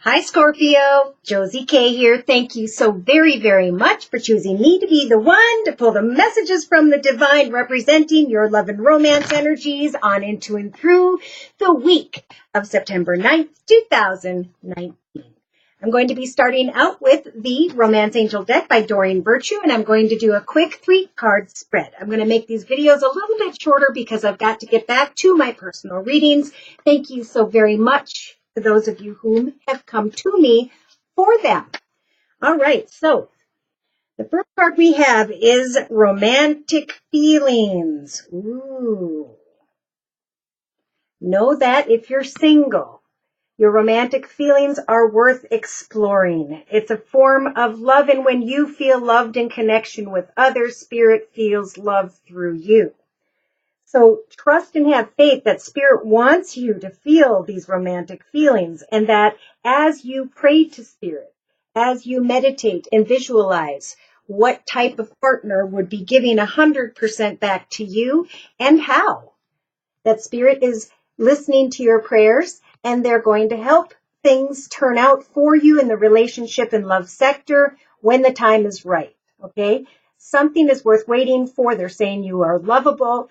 Hi, Scorpio. Josie K here. Thank you so very, very much for choosing me to be the one to pull the messages from the divine representing your love and romance energies on into and through the week of September 9th, 2019. I'm going to be starting out with the Romance Angel deck by Doreen Virtue, and I'm going to do a quick 3-card spread. I'm going to make these videos a little bit shorter because I've got to get back to my personal readings. Thank you so very much to those of you whom have come to me for them. All right, so the first card we have is romantic feelings. Ooh. Know that if you're single, your romantic feelings are worth exploring. It's a form of love, and when you feel loved in connection with others, Spirit feels love through you. So trust and have faith that Spirit wants you to feel these romantic feelings, and that as you pray to Spirit, as you meditate and visualize what type of partner would be giving 100% back to you and how, that Spirit is listening to your prayers and they're going to help things turn out for you in the relationship and love sector when the time is right, okay? Something is worth waiting for. They're saying you are lovable.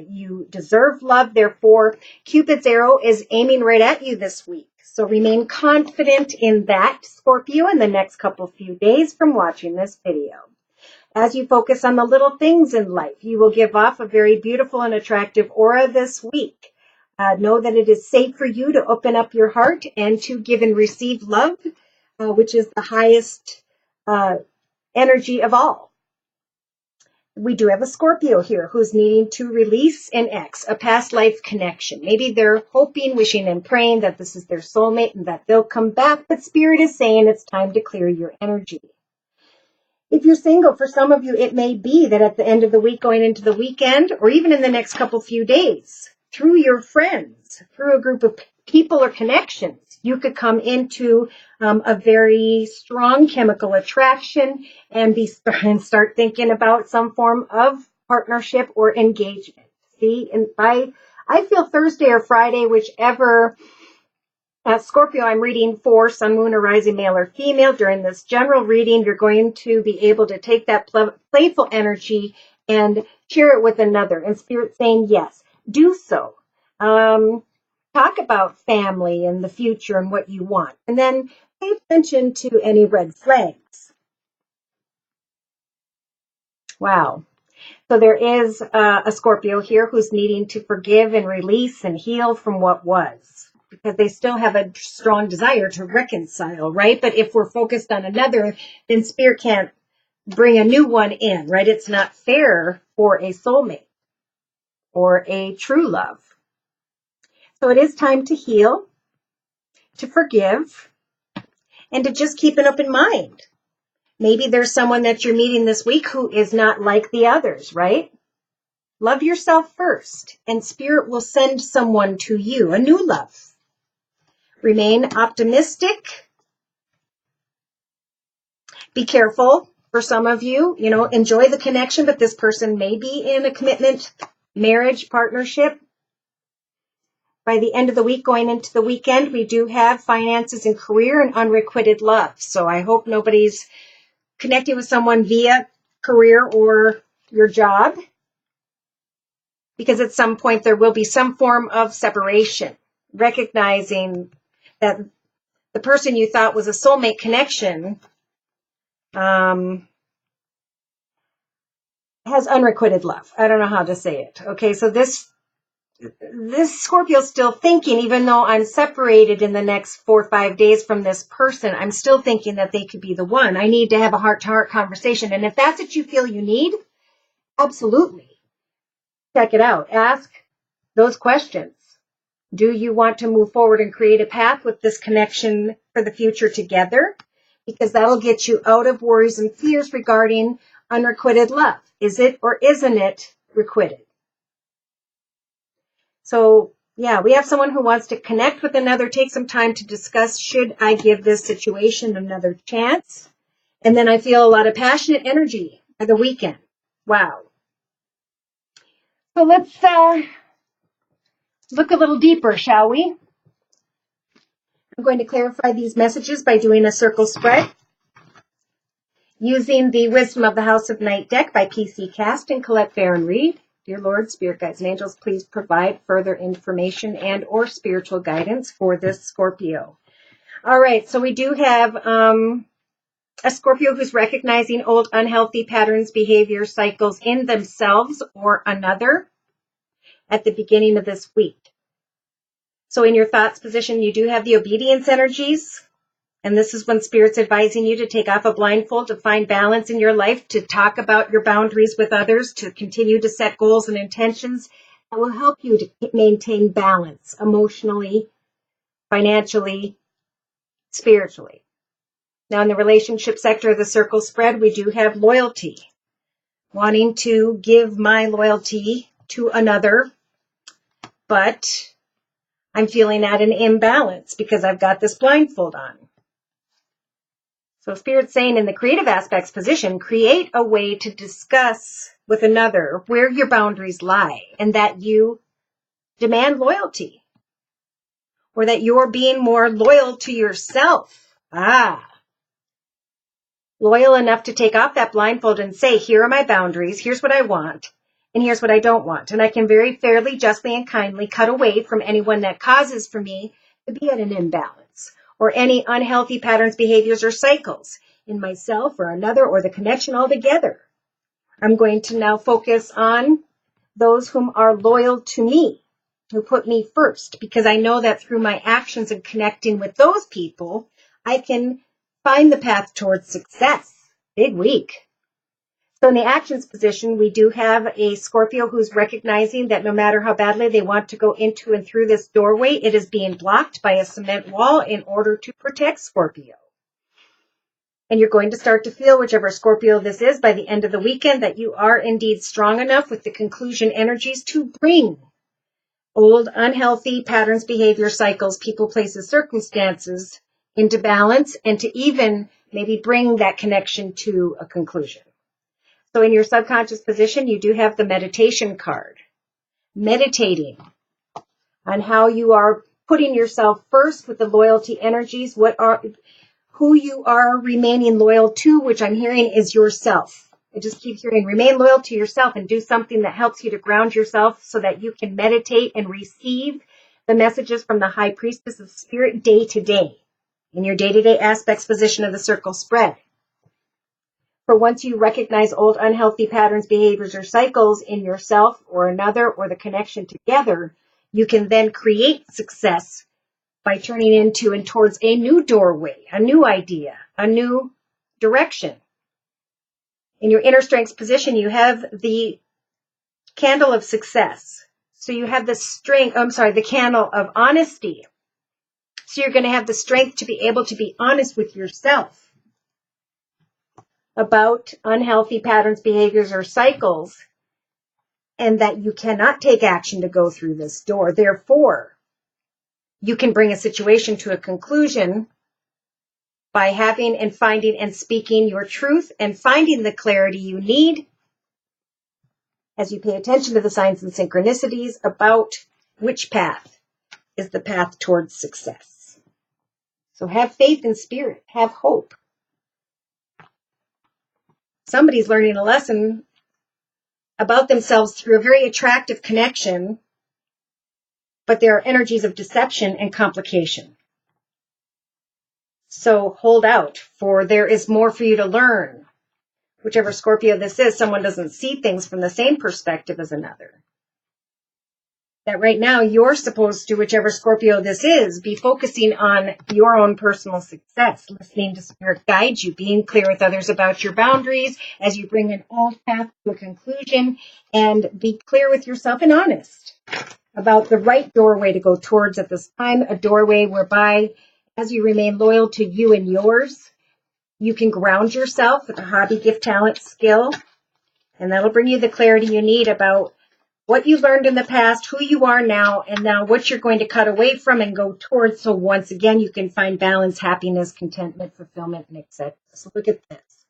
You deserve love. Therefore, Cupid's arrow is aiming right at you this week. So remain confident in that, Scorpio, in the next few days from watching this video. As you focus on the little things in life, you will give off a very beautiful and attractive aura this week. Know that it is safe for you to open up your heart and to give and receive love, which is the highest energy of all. We do have a Scorpio here who's needing to release an ex, a past life connection. Maybe they're hoping, wishing, and praying that this is their soulmate and that they'll come back, but Spirit is saying it's time to clear your energy. If you're single, for some of you, it may be that at the end of the week, going into the weekend, or even in the next few days, through your friends, through a group of people or connections, you could come into a very strong chemical attraction and start thinking about some form of partnership or engagement. See, and I feel Thursday or Friday, whichever Scorpio I'm reading for, Sun, Moon, or Rising, male or female. During this general reading, you're going to be able to take that playful energy and share it with another. And Spirit saying, yes, do so. Talk about family and the future and what you want. And then pay attention to any red flags. Wow. So there is a Scorpio here who's needing to forgive and release and heal from what was, because they still have a strong desire to reconcile, right? But if we're focused on another, then Spirit can't bring a new one in, right? It's not fair for a soulmate or a true love. So it is time to heal, to forgive, and to just keep an open mind. Maybe there's someone that you're meeting this week who is not like the others, right? Love yourself first, and Spirit will send someone to you, a new love. Remain optimistic. Be careful for some of you, enjoy the connection, but this person may be in a commitment, marriage, partnership. By the end of the week, going into the weekend, we do have finances and career and unrequited love. So I hope nobody's connecting with someone via career or your job, because at some point there will be some form of separation, recognizing that the person you thought was a soulmate connection has unrequited love. I don't know how to say it. Okay, so this Scorpio's still thinking, even though I'm separated in the next 4 or 5 days from this person, I'm still thinking that they could be the one. I need to have a heart-to-heart conversation. And if that's what you feel you need, absolutely. Check it out. Ask those questions. Do you want to move forward and create a path with this connection for the future together? Because that'll get you out of worries and fears regarding unrequited love. Is it or isn't it requited? So, yeah, we have someone who wants to connect with another, take some time to discuss, should I give this situation another chance? And then I feel a lot of passionate energy for the weekend. Wow. So let's look a little deeper, shall we? I'm going to clarify these messages by doing a circle spread using the Wisdom of the House of Night deck by PC Cast and Colette Farron Reed. Dear Lord, Spirit Guides and Angels, please provide further information and or spiritual guidance for this Scorpio. All right, so we do have a Scorpio who's recognizing old unhealthy patterns, behavior, cycles in themselves or another at the beginning of this week. So in your thoughts position, you do have the obedience energies. And this is when Spirit's advising you to take off a blindfold, to find balance in your life, to talk about your boundaries with others, to continue to set goals and intentions that will help you to maintain balance emotionally, financially, spiritually. Now, in the relationship sector of the circle spread, we do have loyalty, wanting to give my loyalty to another, but I'm feeling at an imbalance because I've got this blindfold on. So Spirit's saying in the creative aspects position, create a way to discuss with another where your boundaries lie and that you demand loyalty or that you're being more loyal to yourself. Loyal enough to take off that blindfold and say, here are my boundaries, here's what I want, and here's what I don't want. And I can very fairly, justly, and kindly cut away from anyone that causes for me to be at an imbalance or any unhealthy patterns, behaviors, or cycles in myself or another or the connection altogether. I'm going to now focus on those whom are loyal to me, who put me first, because I know that through my actions and connecting with those people, I can find the path towards success. Big week. So in the actions position, we do have a Scorpio who's recognizing that no matter how badly they want to go into and through this doorway, it is being blocked by a cement wall in order to protect Scorpio. And you're going to start to feel, whichever Scorpio this is, by the end of the weekend, that you are indeed strong enough with the conclusion energies to bring old, unhealthy patterns, behavior, cycles, people, places, circumstances into balance and to even maybe bring that connection to a conclusion. So in your subconscious position, you do have the meditation card. Meditating on how you are putting yourself first with the loyalty energies, who you are remaining loyal to, which I'm hearing is yourself. I just keep hearing remain loyal to yourself and do something that helps you to ground yourself so that you can meditate and receive the messages from the High Priestess of Spirit day to day in your day-to-day aspects position of the circle spread. For once you recognize old unhealthy patterns, behaviors, or cycles in yourself or another or the connection together, you can then create success by turning into and towards a new doorway, a new idea, a new direction. In your inner strengths position, you have the candle of success. So you have the candle of honesty. So you're going to have the strength to be able to be honest with yourself about unhealthy patterns, behaviors, or cycles, and that you cannot take action to go through this door. Therefore, you can bring a situation to a conclusion by having and finding and speaking your truth and finding the clarity you need as you pay attention to the signs and synchronicities about which path is the path towards success. So have faith in Spirit, have hope. Somebody's learning a lesson about themselves through a very attractive connection, but there are energies of deception and complication. So hold out, for there is more for you to learn. Whichever Scorpio this is, someone doesn't see things from the same perspective as another. That right now you're supposed to, whichever Scorpio this is, be focusing on your own personal success, listening to Spirit guide you, being clear with others about your boundaries as you bring an old path to a conclusion, and be clear with yourself and honest about the right doorway to go towards at this time, a doorway whereby as you remain loyal to you and yours, you can ground yourself with a hobby, gift, talent, skill, and that'll bring you the clarity you need about what you learned in the past, who you are now, and now what you're going to cut away from and go towards. So once again, you can find balance, happiness, contentment, fulfillment, and etc. So look at this.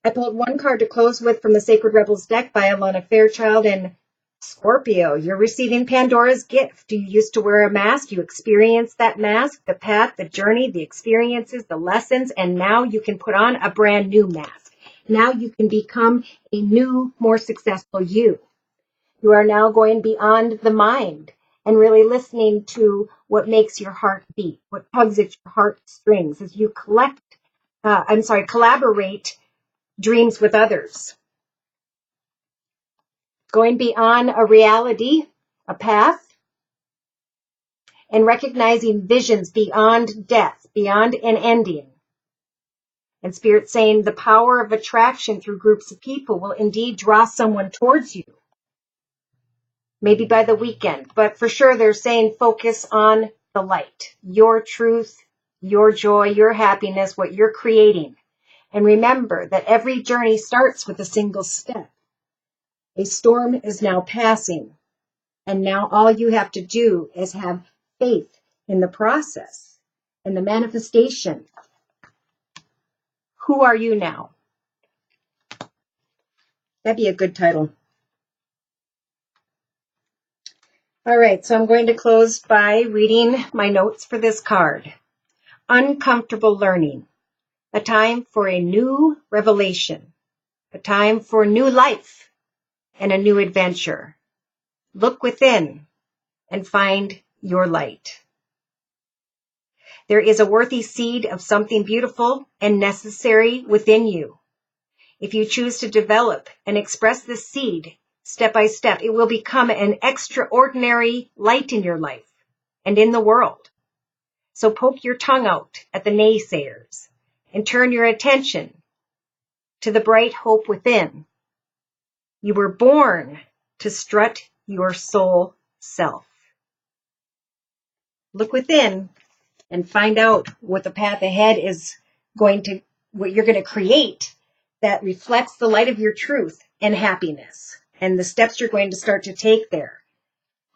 I pulled one card to close with from the Sacred Rebels deck by Alana Fairchild, and Scorpio, you're receiving Pandora's gift. You used to wear a mask. You experienced that mask, the path, the journey, the experiences, the lessons, and now you can put on a brand new mask. Now you can become a new, more successful you. You are now going beyond the mind and really listening to what makes your heart beat, what tugs at your heartstrings as you collaborate dreams with others. Going beyond a reality, a path, and recognizing visions beyond death, beyond an ending. And Spirit saying the power of attraction through groups of people will indeed draw someone towards you. Maybe by the weekend, but for sure they're saying focus on the light, your truth, your joy, your happiness, what you're creating. And remember that every journey starts with a single step. A storm is now passing, and now all you have to do is have faith in the process and the manifestation. Who are you now? That'd be a good title. All right, so I'm going to close by reading my notes for this card. Uncomfortable learning. A time for a new revelation. A time for new life and a new adventure. Look within and find your light. There is a worthy seed of something beautiful and necessary within you. If you choose to develop and express this seed step by step, it will become an extraordinary light in your life and in the world. So poke your tongue out at the naysayers and turn your attention to the bright hope within. You were born to strut your soul self. Look within and find out what the path ahead is what you're going to create that reflects the light of your truth and happiness, and the steps you're going to start to take there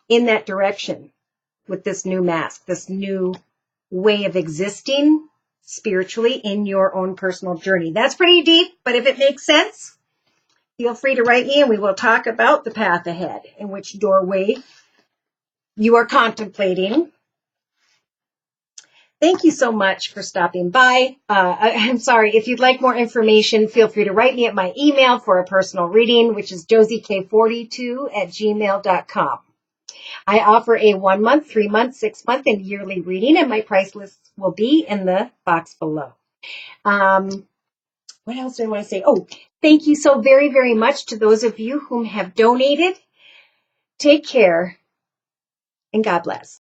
in that direction with this new mask, this new way of existing spiritually in your own personal journey. That's pretty deep, but if it makes sense, feel free to write me and we will talk about the path ahead and which doorway you are contemplating. Thank you so much for stopping by. I'm sorry, if you'd like more information, feel free to write me at my email for a personal reading, which is josiek42@gmail.com. I offer a 1 month, 3 month, 6 month, and yearly reading, and my price list will be in the box below. What else do I want to say? Oh, thank you so very, very much to those of you whom have donated. Take care, and God bless.